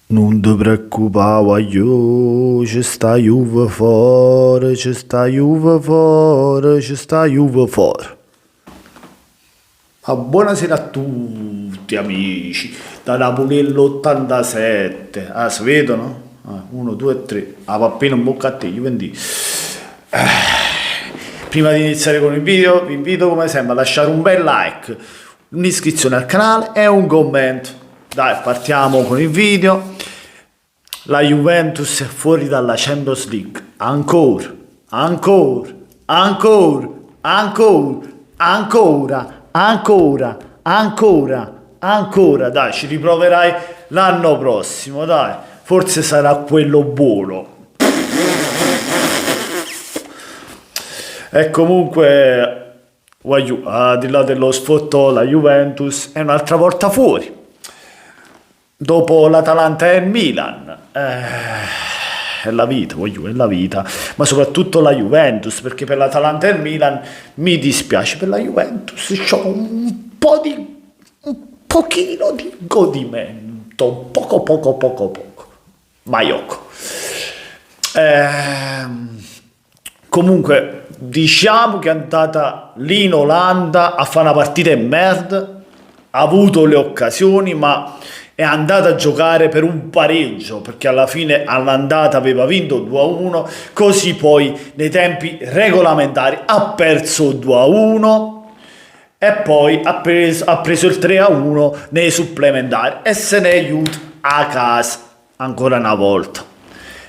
Non ti preoccupare, io ci sta Juve fuori, ci sta Juve fuori, ci sta Juve fuori. Buonasera a tutti amici, da Napoli l'87, si vedono? 1, 2, 3, va appena un bocca a te, Juventus. Prima di iniziare con il video vi invito come sempre a lasciare un bel like, un'iscrizione al canale e un commento. Dai, partiamo con il video. La Juventus è fuori dalla Champions League, ancora, ancora, ancora, ancora, ancora, ancora, ancora, ancora, dai, ci riproverai l'anno prossimo, dai, forse sarà quello buono. E comunque, al di là dello sfottò, la Juventus è un'altra volta fuori. Dopo l'Atalanta e il Milan, è la vita, è la vita, ma soprattutto la Juventus, perché per l'Atalanta e il Milan mi dispiace, per la Juventus c'ho un pochino di godimento, poco, maiocco. Comunque, diciamo che è andata lì in Olanda a fare una partita in merda, ha avuto le occasioni, ma è andata a giocare per un pareggio, perché alla fine all'andata aveva vinto 2-1, così poi nei tempi regolamentari ha perso 2-1 e poi ha preso il 3-1 nei supplementari e se ne è aiutato a casa ancora una volta.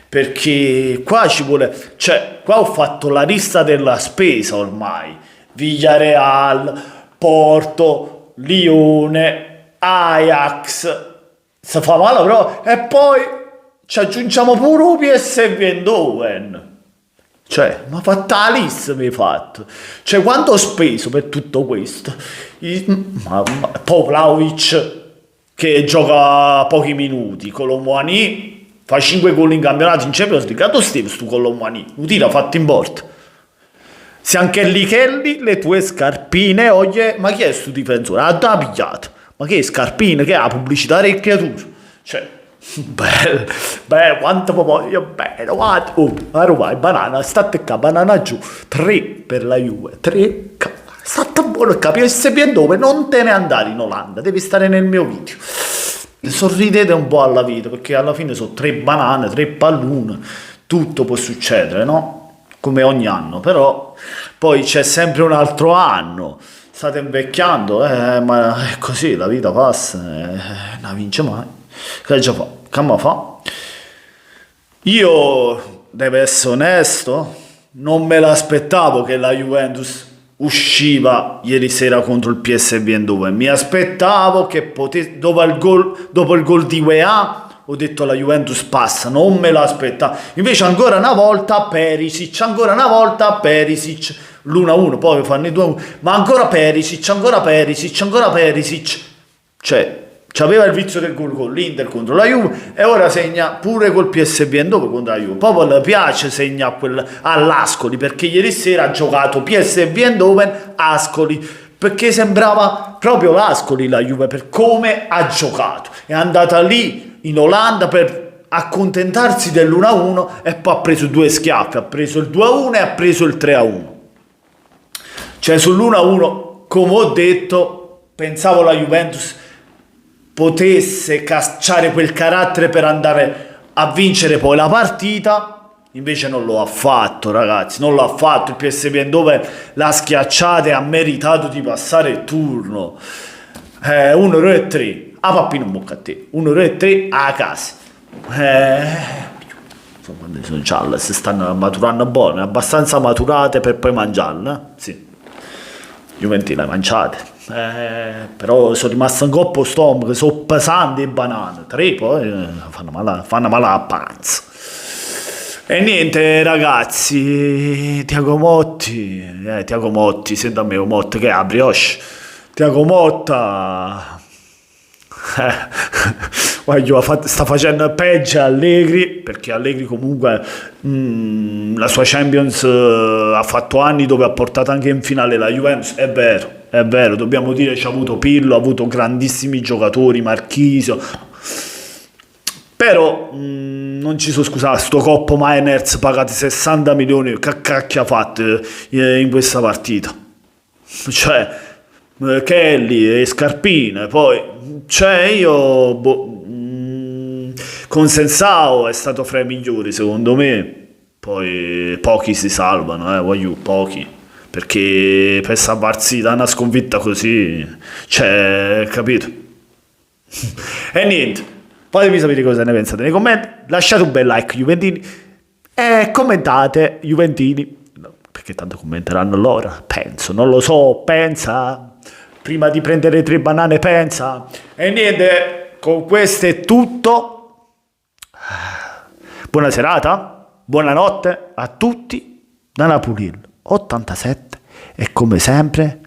Perché qua ci vuole, cioè qua ho fatto la lista della spesa ormai: Villarreal, Porto, Lione, Ajax, si fa male però, e poi ci aggiungiamo pure un PSV Eindhoven. Cioè, ma fatta la lista mi hai fatto. Cioè, quanto ho speso per tutto questo? Vlahovic che gioca pochi minuti, Colomboani fa 5 gol in campionato in Champions League. Gato Steve stu Colomboani, un tiro fatto in porta. Se anche lì Kelly, le tue scarpine, oye, ma chi è sto difensore? Ha da pigliato. Ma che scarpine? Che è la pubblicità delle creature? Cioè, bello, quanto voglio bene, guarda. Oh, vai, banana, state qua, banana giù. 3 per la Juve, 3. State buono, capisci bien dove? Non te ne andare in Olanda, devi stare nel mio video. Sorridete un po' alla vita, perché alla fine sono 3 banane, 3 pallone, tutto può succedere, no? Come ogni anno, però poi c'è sempre un altro anno. State invecchiando, ma è così, la vita passa, non vince mai. Che già fa? Che ma fa? Io, devo essere onesto, non me l'aspettavo che la Juventus usciva ieri sera contro il PSV Eindhoven. Mi aspettavo che potesse, dopo il gol di UEA, ho detto la Juventus passa, non me l'aspettavo. Invece ancora una volta Perisic, l'1-1, poi fanno i 2-1, ma ancora Perisic. Cioè, c'aveva il vizio del gol con l'Inter contro la Juve e ora segna pure col PSV Eindhoven contro la Juve. Poi le piace segna all'Ascoli, perché ieri sera ha giocato PSV Eindhoven Ascoli, perché sembrava proprio l'Ascoli la Juve per come ha giocato. È andata lì in Olanda per accontentarsi dell'1-1 e poi ha preso 2 schiaffi, ha preso il 2-1 e ha preso il 3-1. Cioè sull'1-1, come ho detto, pensavo la Juventus potesse cacciare quel carattere per andare a vincere poi la partita, invece non lo ha fatto, ragazzi, non lo ha fatto. Il PSV Eindhoven l'ha schiacciata e ha meritato di passare il turno. 1-3, a pappino un bocca a te, 1-3 a casa. Quando sono gialle, si stanno maturando buone, abbastanza maturate per poi mangiarle, sì. Juventus le mangiate, però sono rimasto un coppo stomaco, sono pesanti le banane, 3 poi fanno male a panza. E niente ragazzi, Thiago Motti, senta me Motti che è a brioche, Thiago Motta, sta facendo peggio Allegri, perché Allegri comunque la sua Champions ha fatto anni dove ha portato anche in finale la Juventus, è vero, dobbiamo dire, c'ha avuto Pirlo, ha avuto grandissimi giocatori, Marchisio, Però non ci sono, scusate, sto Coppo Mainers pagati 60 milioni, che cacchio ha fatto in questa partita? Cioè, Kelly e Scarpine, poi, cioè io, Consensao è stato fra i migliori secondo me, poi pochi si salvano, voglio pochi, perché per salvarsi da una sconfitta così, cioè, capito? E niente, fatemi sapere cosa ne pensate nei commenti, lasciate un bel like Juventini e commentate Juventini, no, perché tanto commenteranno loro, penso, non lo so, pensa, prima di prendere 3 banane pensa, e niente, con questo è tutto, buona serata, buonanotte a tutti da Napulil 87 e come sempre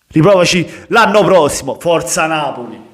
riprovaci l'anno prossimo, forza Napoli!